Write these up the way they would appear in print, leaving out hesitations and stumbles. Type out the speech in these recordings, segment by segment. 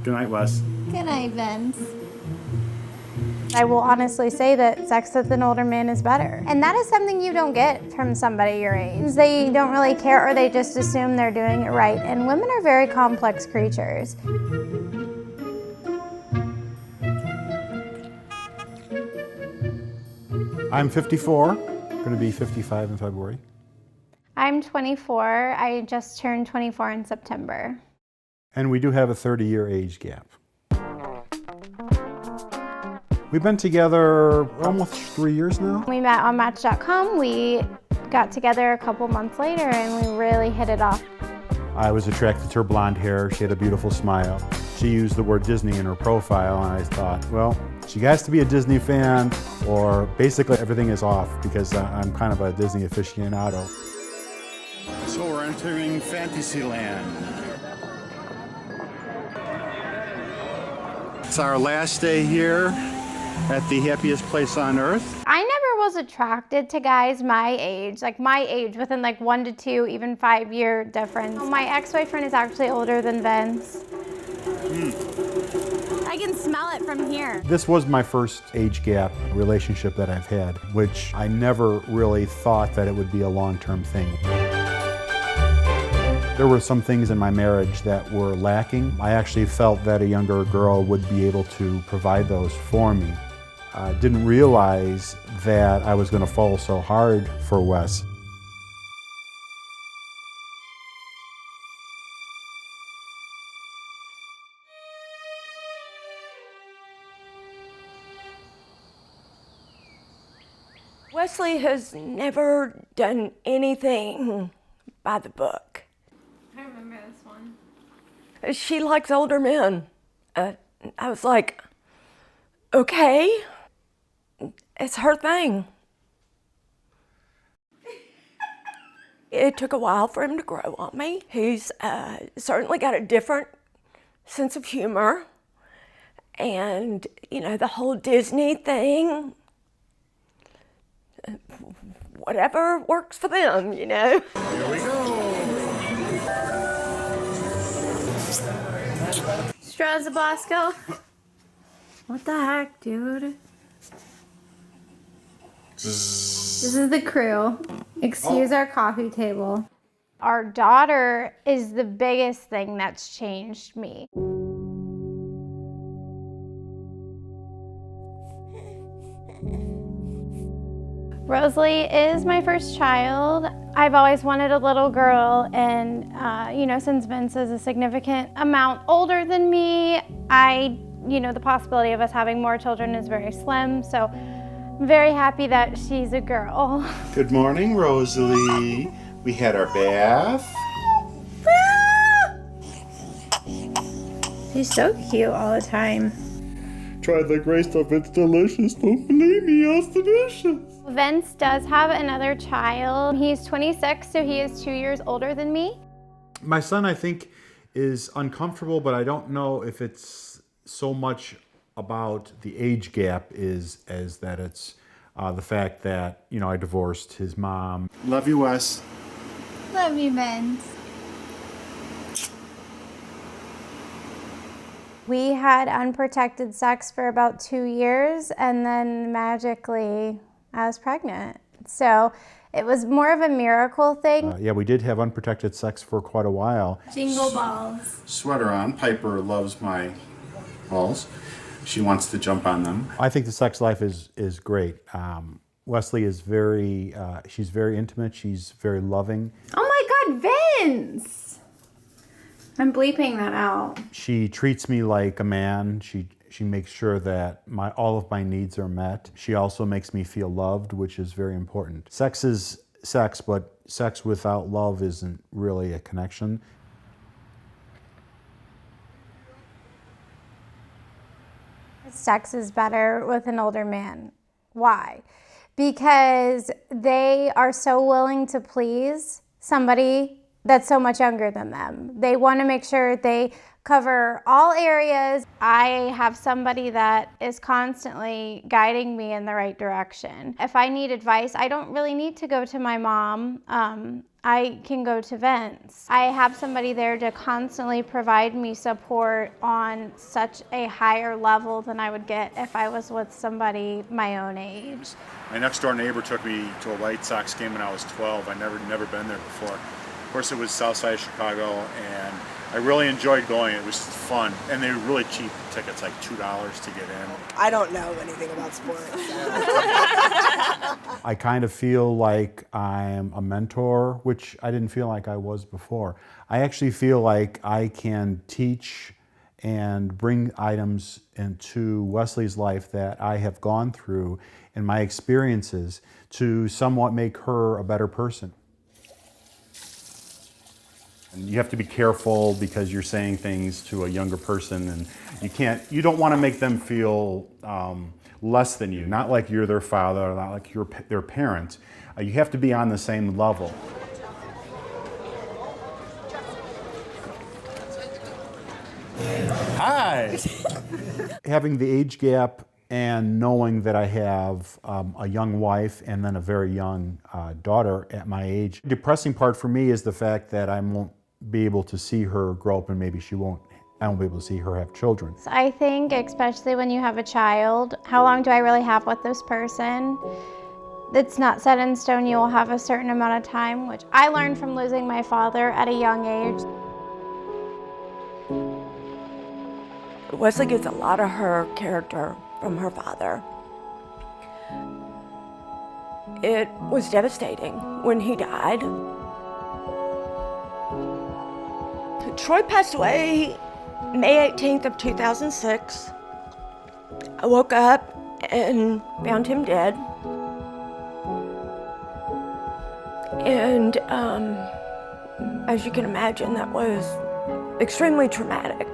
Good night, Wes. Good night, Vince. I will honestly say that sex with an older man is better. And that is something you don't get from somebody your age. They don't really care, or they just assume they're doing it right. And women are very complex creatures. I'm 54, going to be 55 in February. I'm 24. I just turned 24 in September. And we do have a 30-year age gap. We've been together almost 3 years now. We met on Match.com. We got together a couple months later and we really hit it off. I was attracted to her blonde hair. She had a beautiful smile. She used the word Disney in her profile, and I thought, well, she has to be a Disney fan, or basically everything is off, because I'm kind of a Disney aficionado. So we're entering Fantasyland. It's our last day here at the happiest place on earth. I never was attracted to guys my age, within like 1 to 2, even 5-year difference. My ex-boyfriend is actually older than Vince. I can smell it from here. This was my first age gap relationship that I've had, which I never really thought that it would be a long-term thing. There were some things in my marriage that were lacking. I actually felt that a younger girl would be able to provide those for me. I didn't realize that I was going to fall so hard for Wes. Wesley has never done anything by the book. I remember this one. She likes older men. I was like, okay, it's her thing. It took a while for him to grow on me. He's certainly got a different sense of humor. And, you know, the whole Disney thing, whatever works for them, you know. Here we go. Strasablasco. What the heck, dude? This is the crew. Excuse our coffee table. Our daughter is the biggest thing that's changed me. Rosalie is my first child. I've always wanted a little girl, and you know, since Vince is a significant amount older than me, the possibility of us having more children is very slim, so I'm very happy that she's a girl. Good morning, Rosalie. We had our bath. She's so cute all the time. Tried the gray stuff, it's delicious. Don't believe me, it's delicious. Vince does have another child. He's 26, so he is 2 years older than me. My son, I think, is uncomfortable, but I don't know if it's so much about the age gap as that it's the fact that, you know, I divorced his mom. Love you, Wes. Love you, Vince. We had unprotected sex for about 2 years, and then magically I was pregnant. So it was more of a miracle thing. Yeah, we did have unprotected sex for quite a while. Jingle balls. Sweater on. Piper loves my balls. She wants to jump on them. I think the sex life is great. Wesley is she's very intimate, she's very loving. Oh my God, Vince! I'm bleeping that out. She treats me like a man. She makes sure that all of my needs are met. She also makes me feel loved, which is very important. Sex is sex, but sex without love isn't really a connection. Sex is better with an older man. Why? Because they are so willing to please somebody that's so much younger than them. They want to make sure they cover all areas. I have somebody that is constantly guiding me in the right direction. If I need advice, I don't really need to go to my mom. I can go to events. I have somebody there to constantly provide me support on such a higher level than I would get if I was with somebody my own age. My next door neighbor took me to a White Sox game when I was 12. I'd never been there before. Of course, it was south side of Chicago, and I really enjoyed going. It was fun, and they were really cheap tickets, like $2 to get in. I don't know anything about sports. I kind of feel like I'm a mentor, which I didn't feel like I was before. I actually feel like I can teach and bring items into Wesley's life that I have gone through in my experiences to somewhat make her a better person. And you have to be careful because you're saying things to a younger person, and you don't want to make them feel less than you. Not like you're their father, not like you're their parent. You have to be on the same level. Hi! Having the age gap and knowing that I have a young wife and then a very young daughter at my age. The depressing part for me is the fact that I won't be able to see her grow up, and maybe I won't be able to see her have children. I think, especially when you have a child, how long do I really have with this person? It's not set in stone. You will have a certain amount of time, which I learned from losing my father at a young age. Wesley gets a lot of her character from her father. It was devastating when he died. Troy passed away May 18th of 2006. I woke up and found him dead. And as you can imagine, that was extremely traumatic.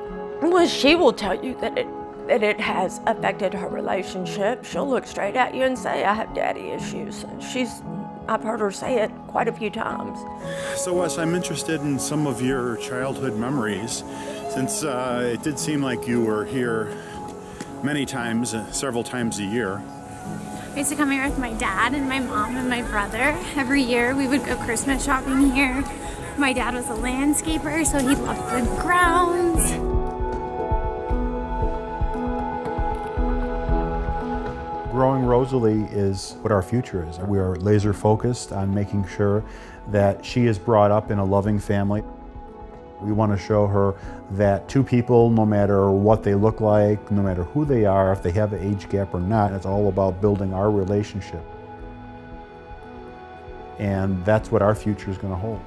Well, she will tell you that it has affected her relationship. She'll look straight at you and say, I have daddy issues. I've heard her say it quite a few times. So Wes, I'm interested in some of your childhood memories, since it did seem like you were here many times, several times a year. I used to come here with my dad and my mom and my brother. Every year we would go Christmas shopping here. My dad was a landscaper, so he loved the grounds. Growing Rosalie is what our future is. We are laser focused on making sure that she is brought up in a loving family. We want to show her that two people, no matter what they look like, no matter who they are, if they have an age gap or not, it's all about building our relationship. And that's what our future is going to hold.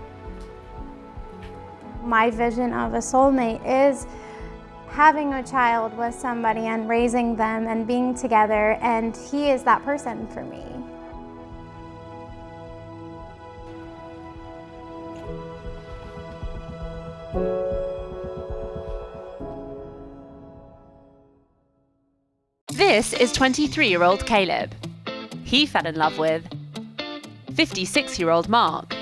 My vision of a soulmate is having a child with somebody and raising them and being together, and he is that person for me. This is 23-year-old Caleb. He fell in love with 56-year-old Mark.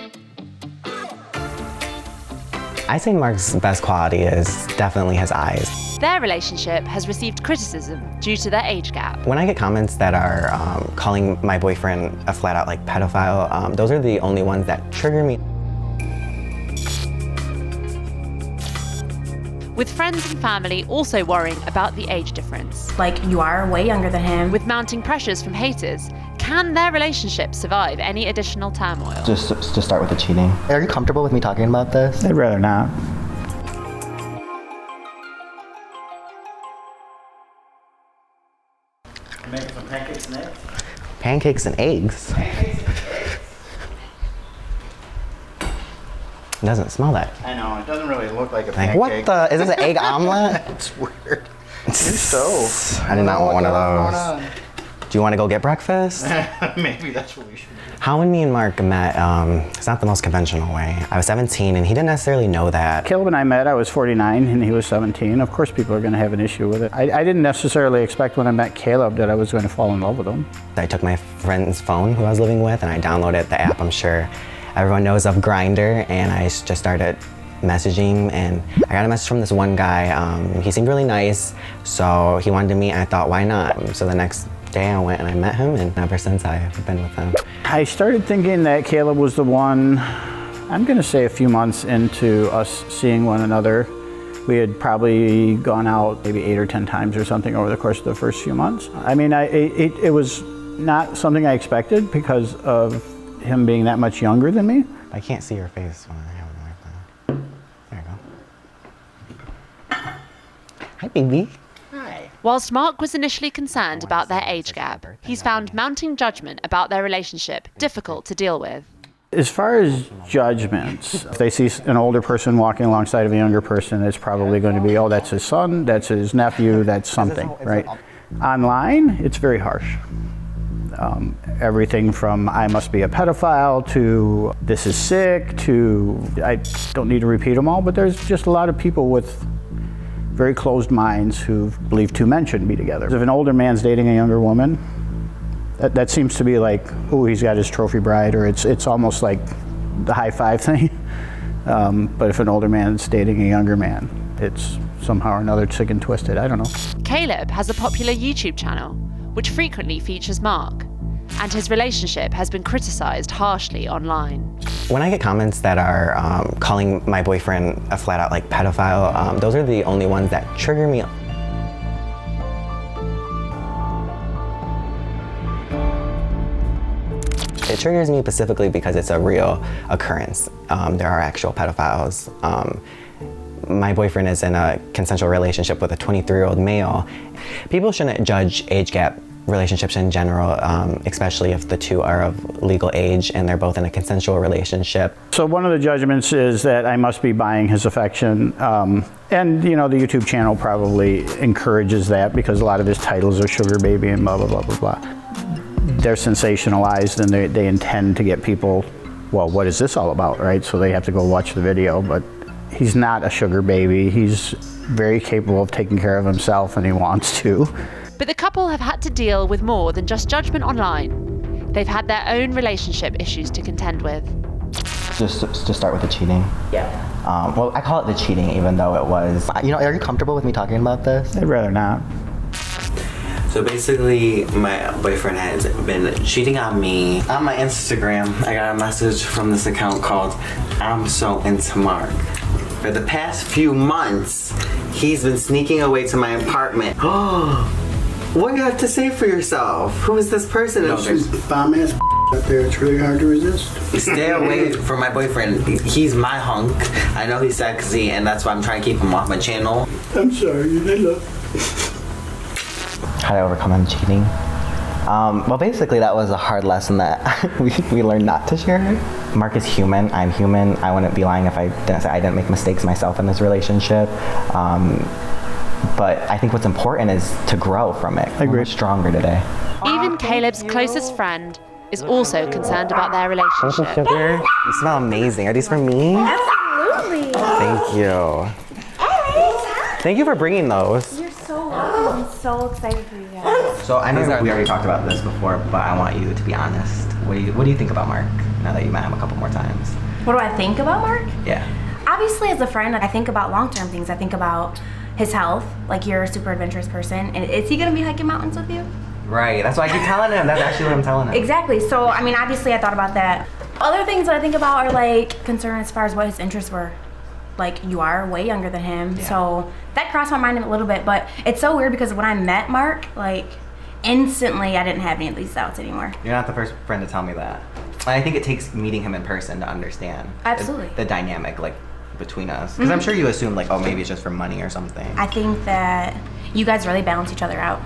I think Mark's best quality is definitely his eyes. Their relationship has received criticism due to their age gap. When I get comments that are calling my boyfriend a flat-out pedophile, those are the only ones that trigger me. With friends and family also worrying about the age difference. You are way younger than him. With mounting pressures from haters, can their relationship survive any additional turmoil? Just start with the cheating. Are you comfortable with me talking about this? I'd rather not. Make some pancakes and eggs? Pancakes and eggs? It doesn't smell that. I know, it doesn't really look like a pancake. What the? Is this an egg omelet? It's weird. New stove. I did not want one of those. Do you want to go get breakfast? Maybe that's what we should do. How when me and Mark met, it's not the most conventional way. I was 17 and he didn't necessarily know that. Caleb and I met, I was 49 and he was 17. Of course people are going to have an issue with it. I didn't necessarily expect when I met Caleb that I was going to fall in love with him. I took my friend's phone who I was living with and I downloaded the app, I'm sure everyone knows of, Grindr, and I just started messaging, and I got a message from this one guy. He seemed really nice, so he wanted to meet and I thought, why not? So the next day I went and I met him, and ever since I've been with him. I started thinking that Caleb was the one I'm going to say a few months into us seeing one another, we had probably gone out maybe 8 or 10 times or something over the course of the first few months. I mean, it was not something I expected because of him being that much younger than me. I can't see your face when I have it like that. There you go. Hi, baby. Whilst Mark was initially concerned about their age gap, he's found mounting judgment about their relationship difficult to deal with. As far as judgments, if they see an older person walking alongside of a younger person, it's probably going to be, oh, that's his son, that's his nephew, that's something, right? Online, it's very harsh. Everything from I must be a pedophile to this is sick to, I don't need to repeat them all, but there's just a lot of people with very closed minds who believe two men shouldn't be together. If an older man's dating a younger woman, that seems to be like, oh, he's got his trophy bride, or it's almost like the high five thing. But if an older man's dating a younger man, it's somehow or another sick and twisted. I don't know. Caleb has a popular YouTube channel, which frequently features Mark, and his relationship has been criticized harshly online. When I get comments that are calling my boyfriend a flat out like pedophile, those are the only ones that trigger me. It triggers me specifically because it's a real occurrence. There are actual pedophiles. My boyfriend is in a consensual relationship with a 23-year-old male. People shouldn't judge age gap relationships in general, especially if the two are of legal age and they're both in a consensual relationship. So one of the judgments is that I must be buying his affection. And you know, the YouTube channel probably encourages that because a lot of his titles are sugar baby and blah, blah, blah, blah, blah. They're sensationalized and they intend to get people, well, what is this all about, right? So they have to go watch the video, but he's not a sugar baby. He's very capable of taking care of himself and he wants to. But the couple have had to deal with more than just judgment online. They've had their own relationship issues to contend with. Just to start with the cheating. Yeah. Well, I call it the cheating, even though it was. You know, are you comfortable with me talking about this? I'd rather not. So basically, my boyfriend has been cheating on me. On my Instagram, I got a message from this account called I'm So Into Mark. For the past few months, he's been sneaking away to my apartment. What do you have to say for yourself? Who is this person? No, there's bomb ass out there. It's really hard to resist. Stay away from my boyfriend. He's my hunk. I know he's sexy, and that's why I'm trying to keep him off my channel. I'm sorry. I love. How to overcome him cheating? Well, basically, that was a hard lesson that we learned not to share. Mark is human. I'm human. I wouldn't be lying if I didn't say I didn't make mistakes myself in this relationship. But I think what's important is to grow from it. We're stronger today. Even Caleb's closest friend is also concerned about their relationship. Sugar, you smell amazing. Are these for me? Absolutely. Thank you. Thank you for bringing those. You're so welcome. I'm so excited for you guys. So I know that we already talked about this before, but I want you to be honest. What do you think about Mark now that you met him a couple more times? What do I think about Mark? Yeah. Obviously, as a friend, I think about long-term things. I think about his health. Like, you're a super adventurous person. And is he gonna be hiking mountains with you? Right, that's why I keep telling him. That's actually what I'm telling him. Exactly. So, I mean, obviously, I thought about that. Other things that I think about are, like, concern as far as what his interests were. Like, you are way younger than him. Yeah. So that crossed my mind a little bit. But it's so weird because when I met Mark, like, instantly I didn't have any of these doubts anymore. You're not the first friend to tell me that. I think it takes meeting him in person to understand. Absolutely. The dynamic, like, between us. Because I'm sure you assumed, like, oh, maybe it's just for money or something. I think that you guys really balance each other out.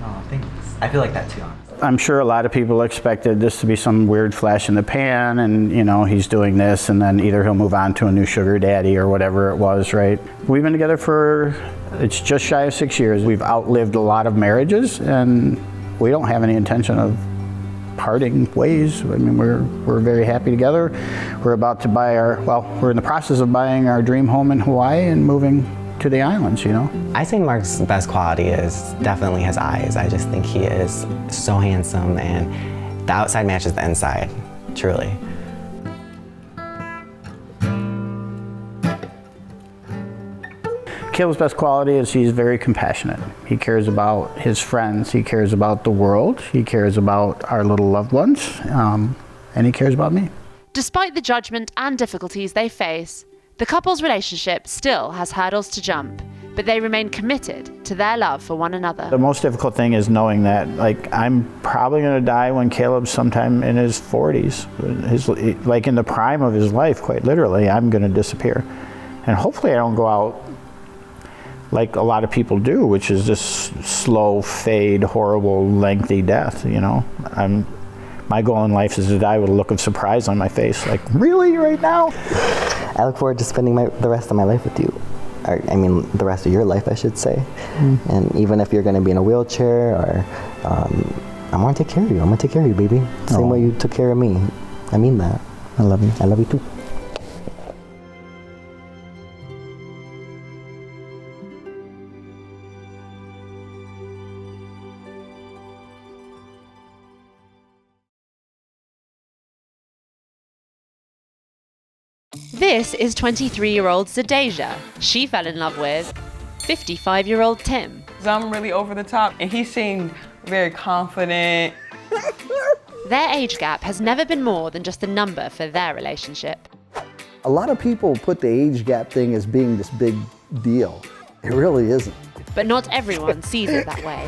Oh, thanks. I feel like that too, honestly. I'm sure a lot of people expected this to be some weird flash in the pan and, you know, he's doing this and then either he'll move on to a new sugar daddy or whatever it was, right? We've been together for, it's just shy of 6 years. We've outlived a lot of marriages and we don't have any intention of parting ways. I mean, we're very happy together. We're about to buy we're in the process of buying our dream home in Hawaii and moving to the islands, you know? I think Mark's best quality is definitely his eyes. I just think he is so handsome and the outside matches the inside, truly. Caleb's best quality is he's very compassionate. He cares about his friends, he cares about the world, he cares about our little loved ones, and he cares about me. Despite the judgment and difficulties they face, the couple's relationship still has hurdles to jump, but they remain committed to their love for one another. The most difficult thing is knowing that, like, I'm probably going to die when Caleb's sometime in his 40s. Like in the prime of his life, quite literally, I'm going to disappear. And hopefully I don't go out like a lot of people do, which is this slow fade, horrible, lengthy death, you know. My goal in life is to die with a look of surprise on my face, like, really, right now? I look forward to spending the rest of my life with you. The rest of your life, I should say. And even if you're going to be in a wheelchair, or I want to take care of you. I'm going to take care of you, baby. Same way you took care of me. I mean that. I love you. I love you too. This is 23-year-old Zadeja. She fell in love with 55-year-old Tim. I'm really over the top, and he seemed very confident. Their age gap has never been more than just a number for their relationship. A lot of people put the age gap thing as being this big deal. It really isn't. But not everyone sees it that way.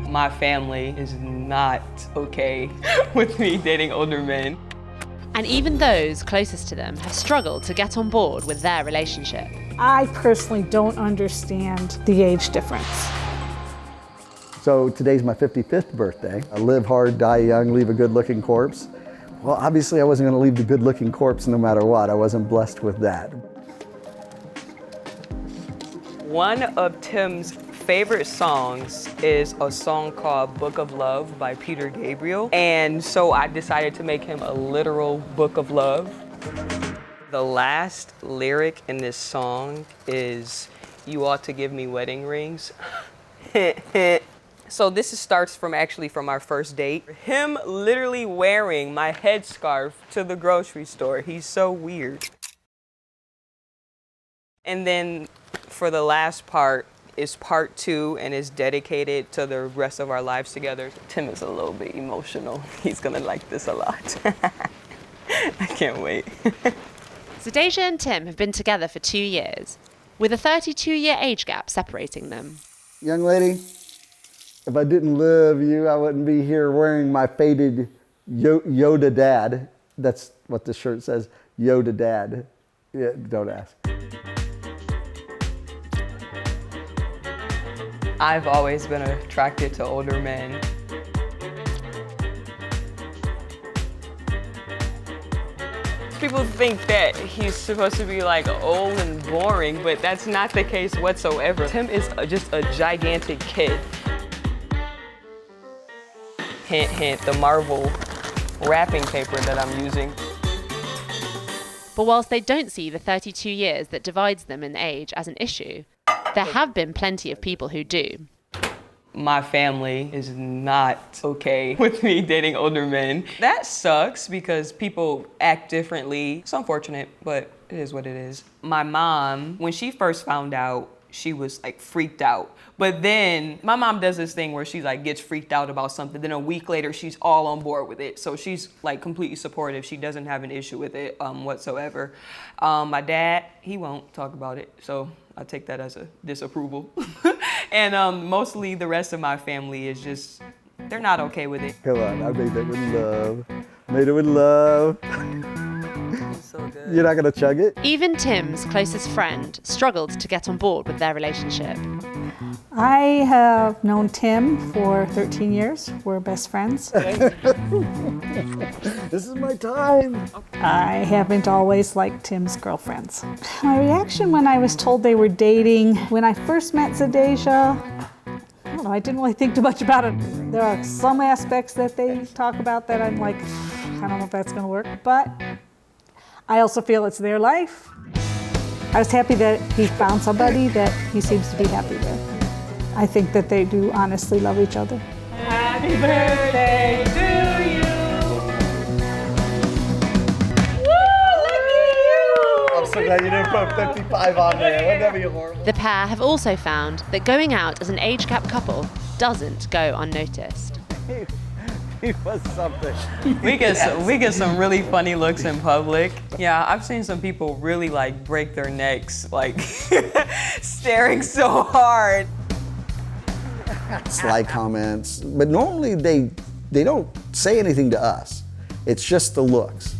My family is not okay with me dating older men. And even those closest to them have struggled to get on board with their relationship. I personally don't understand the age difference. So today's my 55th birthday. I live hard, die young, leave a good-looking corpse. Well, obviously I wasn't going to leave the good-looking corpse no matter what. I wasn't blessed with that. One of Tim's favorite songs is a song called Book of Love by Peter Gabriel. And so I decided to make him a literal book of love. The last lyric in this song is, "You ought to give me wedding rings." So this starts from our first date. Him literally wearing my headscarf to the grocery store. He's so weird. And then for the last part, is part 2 and is dedicated to the rest of our lives together. Tim is a little bit emotional. He's gonna like this a lot. I can't wait. Zadeja and Tim have been together for 2 years, with a 32-year age gap separating them. Young lady, if I didn't love you, I wouldn't be here wearing my faded Yoda dad. That's what the shirt says, Yoda dad. Yeah, don't ask. I've always been attracted to older men. People think that he's supposed to be like old and boring, but that's not the case whatsoever. Tim is just a gigantic kid. Hint, hint, the Marvel wrapping paper that I'm using. But whilst they don't see the 32 years that divides them in age as an issue, there have been plenty of people who do. My family is not okay with me dating older men. That sucks because people act differently. It's unfortunate, but it is what it is. My mom, when she first found out, she was like freaked out. But then my mom does this thing where she like gets freaked out about something. Then a week later, she's all on board with it. So she's like completely supportive. She doesn't have an issue with it whatsoever. My dad, he won't talk about it. So I take that as a disapproval. And mostly the rest of my family is just, they're not okay with it. Come on, I made that with love. Made it with love. So good. You're not gonna chug it? Even Tim's closest friend struggled to get on board with their relationship. I have known Tim for 13 years. We're best friends. This is my time. I haven't always liked Tim's girlfriends. My reaction when I was told they were dating, when I first met Zadeja, I don't know, I didn't really think too much about it. There are some aspects that they talk about that I'm like, I don't know if that's gonna work, but I also feel it's their life. I was happy that he found somebody that he seems to be happy with. I think that they do honestly love each other. Happy birthday to you. I'm so glad you didn't put 55 on there. Wouldn't that be horrible? The pair have also found that going out as an age gap couple doesn't go unnoticed. He was something. We get some really funny looks in public. Yeah, I've seen some people really like break their necks, like staring so hard. Sly comments, but normally they don't say anything to us. It's just the looks.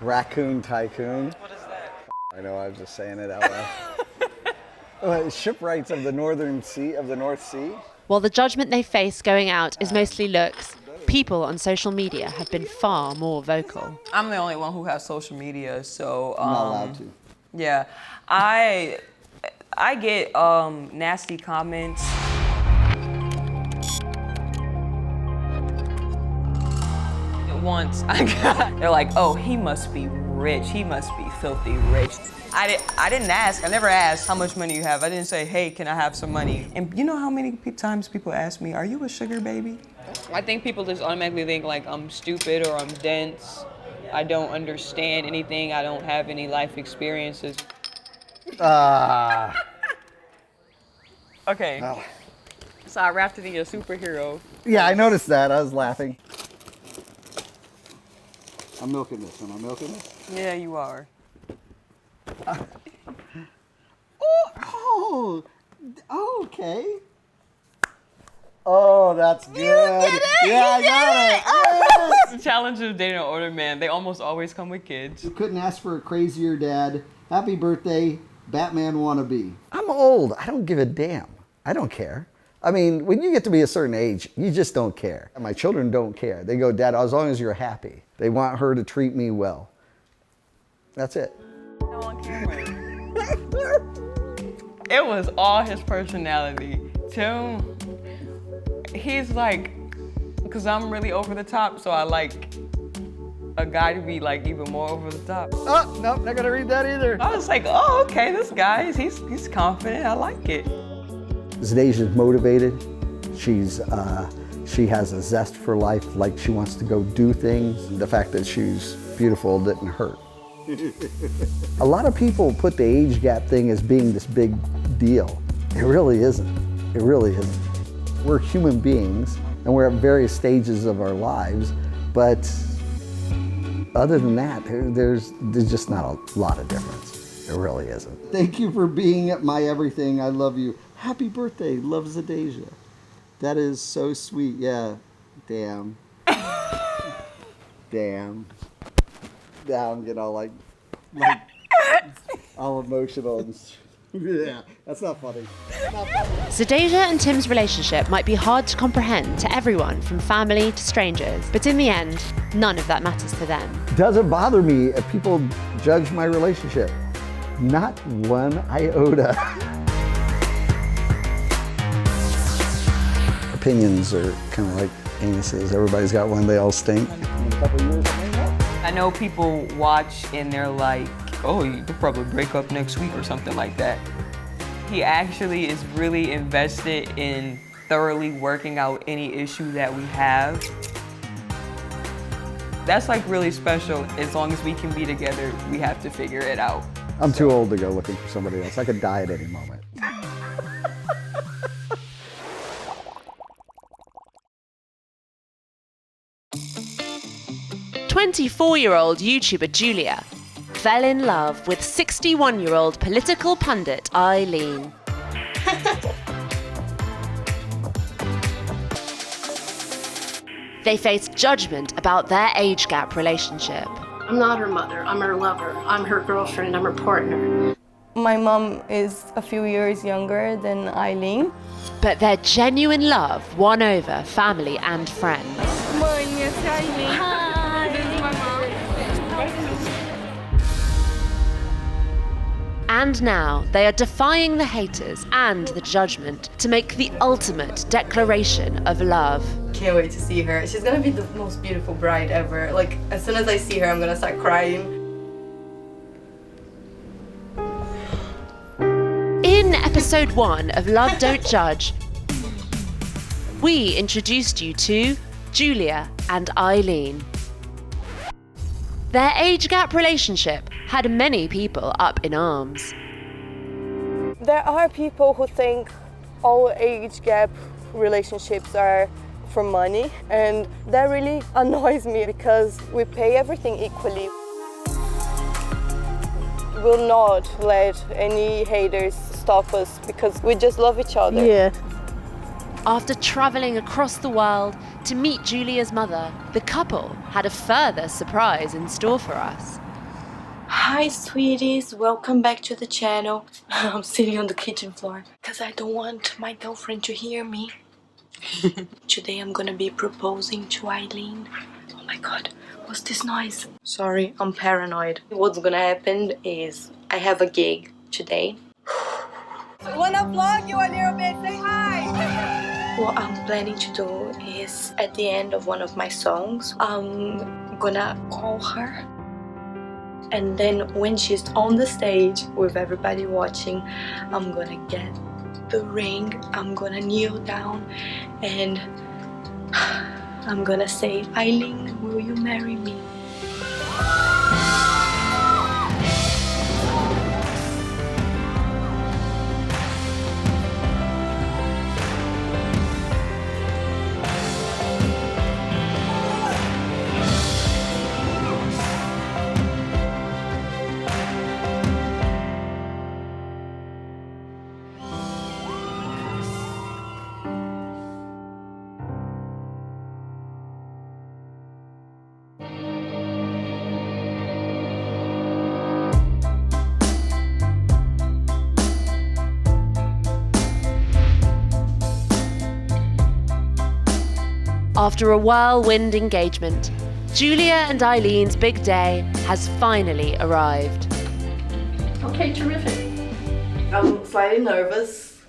Raccoon Tycoon. What is that? I know, I was just saying it out loud. Shipwrights of the North Sea. While the judgment they face going out is mostly looks, people on social media have been far more vocal. I'm the only one who has social media, so I'm not allowed to. Yeah, I get nasty comments. Once they're like, oh, he must be rich. He must be filthy rich. I didn't ask. I never asked how much money you have. I didn't say, hey, can I have some money? And you know how many times people ask me, are you a sugar baby? I think people just automatically think like I'm stupid or I'm dense. I don't understand anything. I don't have any life experiences. Okay. Oh. So I wrapped it in a superhero. Yeah, I noticed that. I was laughing. I'm milking this. Am I milking this? Yeah, you are. Oh, okay. Oh, that's good. You did it! Yeah, I got it. Yes! The challenge of dating an older man, they almost always come with kids. You couldn't ask for a crazier dad. Happy birthday, Batman wannabe. I'm old. I don't give a damn. I don't care. I mean, when you get to be a certain age, you just don't care. My children don't care. They go, Dad, as long as you're happy. They want her to treat me well. That's it. It was all his personality. Tim, he's like, because I'm really over the top, so I like a guy to be like even more over the top. Oh, nope, not gonna read that either. I was like, oh, okay, this guy, he's confident. I like it. Zadasia's motivated. She has a zest for life, like she wants to go do things. The fact that she's beautiful didn't hurt. A lot of people put the age gap thing as being this big deal. It really isn't. It really isn't. We're human beings and we're at various stages of our lives, but other than that, there's just not a lot of difference. It really isn't. Thank you for being my everything. I love you. Happy birthday, love Zadasia. That is so sweet. Yeah. Damn. Damn. Now I'm getting all like all emotional. Yeah, that's not funny. Zadasia and Tim's relationship might be hard to comprehend to everyone from family to strangers, but in the end, none of that matters to them. Doesn't bother me if people judge my relationship. Not one iota. Opinions are kind of like anuses. Everybody's got one, they all stink. I know people watch and they're like, oh, you could probably break up next week or something like that. He actually is really invested in thoroughly working out any issue that we have. That's like really special. As long as we can be together, we have to figure it out. I'm too old to go looking for somebody else. I could die at any moment. 24-year-old YouTuber Julia fell in love with 61-year-old political pundit Eileen. They faced judgment about their age gap relationship. I'm not her mother, I'm her lover, I'm her girlfriend, I'm her partner. My mom is a few years younger than Eileen. But their genuine love won over family and friends. Morning, it's Eileen. Hi. This is my mom. And now they are defying the haters and the judgment to make the ultimate declaration of love. Can't wait to see her. She's gonna be the most beautiful bride ever. Like, as soon as I see her, I'm gonna start crying. In episode 1 of Love Don't Judge, we introduced you to Julia and Eileen. Their age gap relationship had many people up in arms. There are people who think all age gap relationships are for money, and that really annoys me because we pay everything equally. We'll not let any haters stop us because we just love each other. Yeah. After traveling across the world to meet Julia's mother, the couple had a further surprise in store for us. Hi sweeties, welcome back to the channel. I'm sitting on the kitchen floor because I don't want my girlfriend to hear me. Today I'm gonna be proposing to Eileen. Oh my god, what's this noise? Sorry, I'm paranoid. What's gonna happen is I have a gig today. Wanna vlog you a little bit? Say hi! What I'm planning to do is at the end of one of my songs, I'm gonna call her. And then when she's on the stage with everybody watching, I'm gonna get the ring, I'm gonna kneel down, and I'm gonna say, Eileen, will you marry me? After a whirlwind engagement, Julia and Eileen's big day has finally arrived. Okay, terrific. I'm slightly nervous,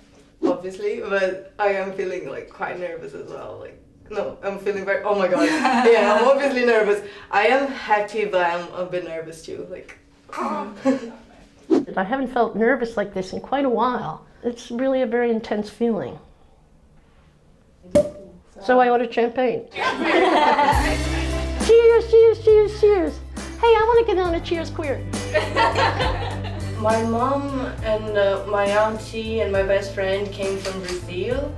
obviously, but I am feeling like quite nervous as well. Like, no, I'm feeling very, oh my god. Yeah, I'm obviously nervous. I am happy, but I'm a bit nervous too. Like, I haven't felt nervous like this in quite a while. It's really a very intense feeling. So I ordered champagne. Cheers, cheers, cheers, cheers. Hey, I want to get on a cheers queer. my mom and my auntie and my best friend came from Brazil,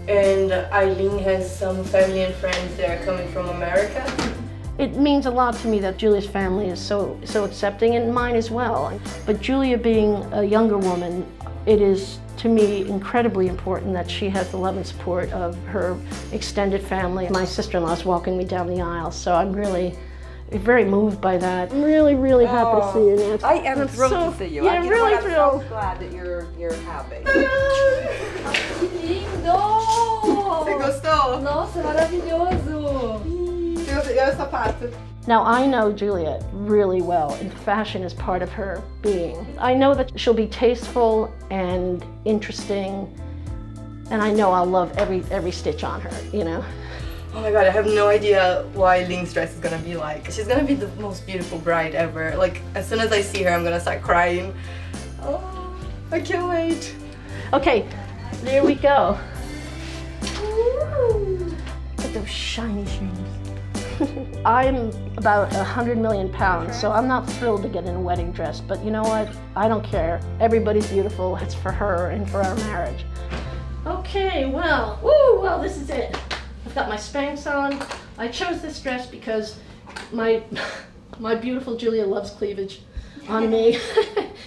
and Eileen has some family and friends that are coming from America. It means a lot to me that Julia's family is so accepting, and mine as well. But Julia being a younger woman, it is to me incredibly important that she has the love and support of her extended family. My sister-in-law is walking me down the aisle, so I'm really very moved by that. I'm really, really happy to see you, Nancy. I am thrilled so, to see you. Yeah, I'm really I'm thrilled. so glad that you're happy. Que lindo! Você gostou? Nossa, maravilhoso! E o sapato? Now, I know Julia really well, and fashion is part of her being. I know that she'll be tasteful and interesting, and I know I'll love every stitch on her, you know? Oh my god, I have no idea what Eileen's dress is gonna be like. She's gonna be the most beautiful bride ever. Like, as soon as I see her, I'm gonna start crying. Oh, I can't wait. Okay, there we go. Look at those shiny shoes. I'm about 100 million pounds, so I'm not thrilled to get in a wedding dress, but you know what? I don't care. Everybody's beautiful. It's for her and for our marriage. Okay, well, well, this is it. I've got my Spanx on. I chose this dress because my beautiful Julia loves cleavage on me.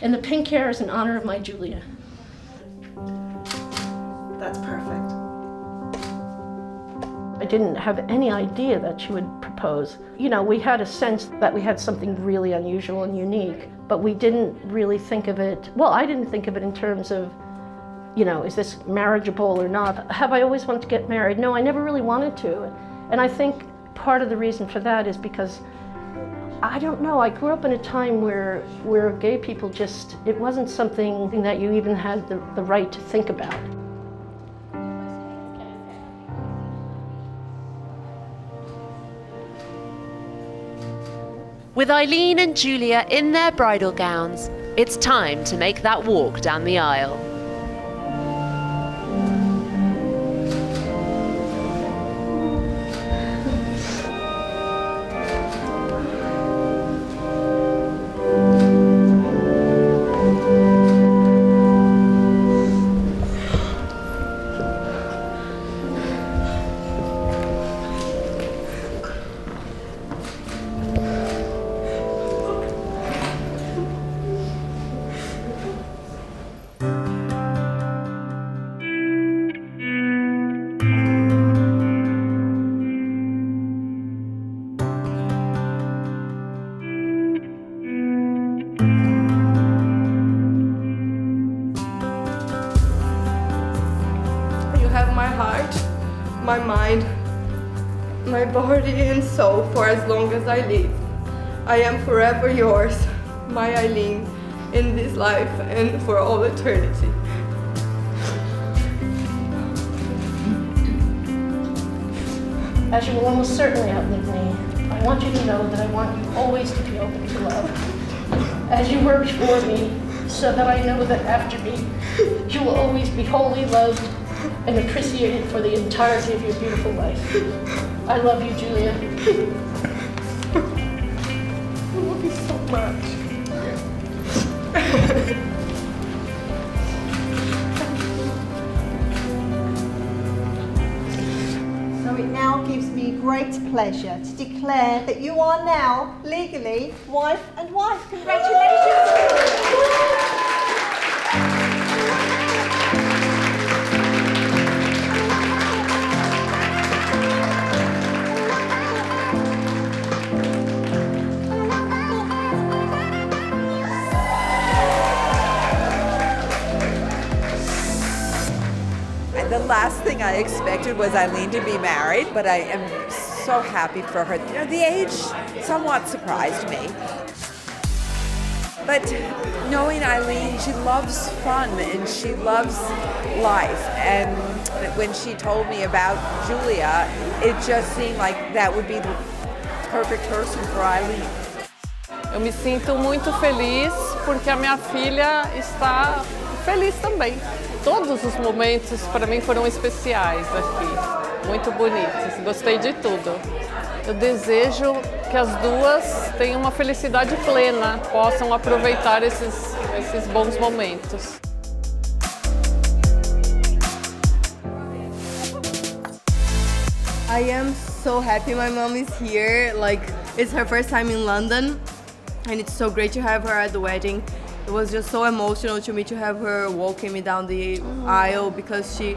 And the pink hair is in honor of my Julia. That's perfect. I didn't have any idea that she would propose. You know, we had a sense that we had something really unusual and unique, but we didn't really think of it, well, I didn't think of it in terms of, you know, is this marriageable or not? Have I always wanted to get married? No, I never really wanted to. And I think part of the reason for that is because, I don't know, I grew up in a time where gay people just, it wasn't something that you even had the right to think about. With Eileen and Julia in their bridal gowns, it's time to make that walk down the aisle. my mind, my body and soul for as long as I live. I am forever yours, my Eileen, in this life and for all eternity. As you will almost certainly outlive me, I want you to know that I want you always to be open to love, as you were before me, so that I know that after me, you will always be wholly loved and appreciated for the entirety of your beautiful life. I love you, Julia. I love you so much. So it now gives me great pleasure to declare that you are now legally wife and wife. Congratulations! The last thing I expected was Eileen to be married, but I am so happy for her. You know, the age somewhat surprised me. But knowing Eileen, she loves fun and she loves life. And when she told me about Julia, it just seemed like that would be the perfect person for Eileen. Eu me sinto muito feliz porque a minha filha está feliz também. Todos os momentos para mim foram especiais aqui, muito bonitos, gostei de tudo. Eu desejo que as duas tenham uma felicidade plena, possam aproveitar esses bons momentos. I am so happy my mom is here. Like, it's her first time in London, and it's so great to have her at the wedding. It was just so emotional to me to have her walking me down the aisle because she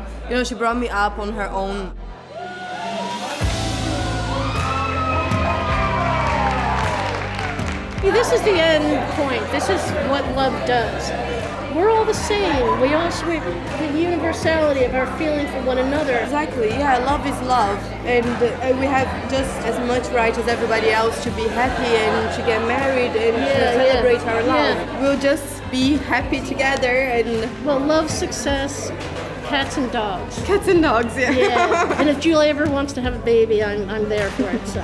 brought me up on her own. This is the end point. This is what love does. We're all the same. We all share the universality of our feeling for one another. Exactly, yeah, love is love. And we have just as much right as everybody else to be happy and to get married and to celebrate our love. Yeah. We'll just be happy together and... Well, love, success, cats and dogs. Cats and dogs, yeah. Yeah, and if Julie ever wants to have a baby, I'm there for it, so.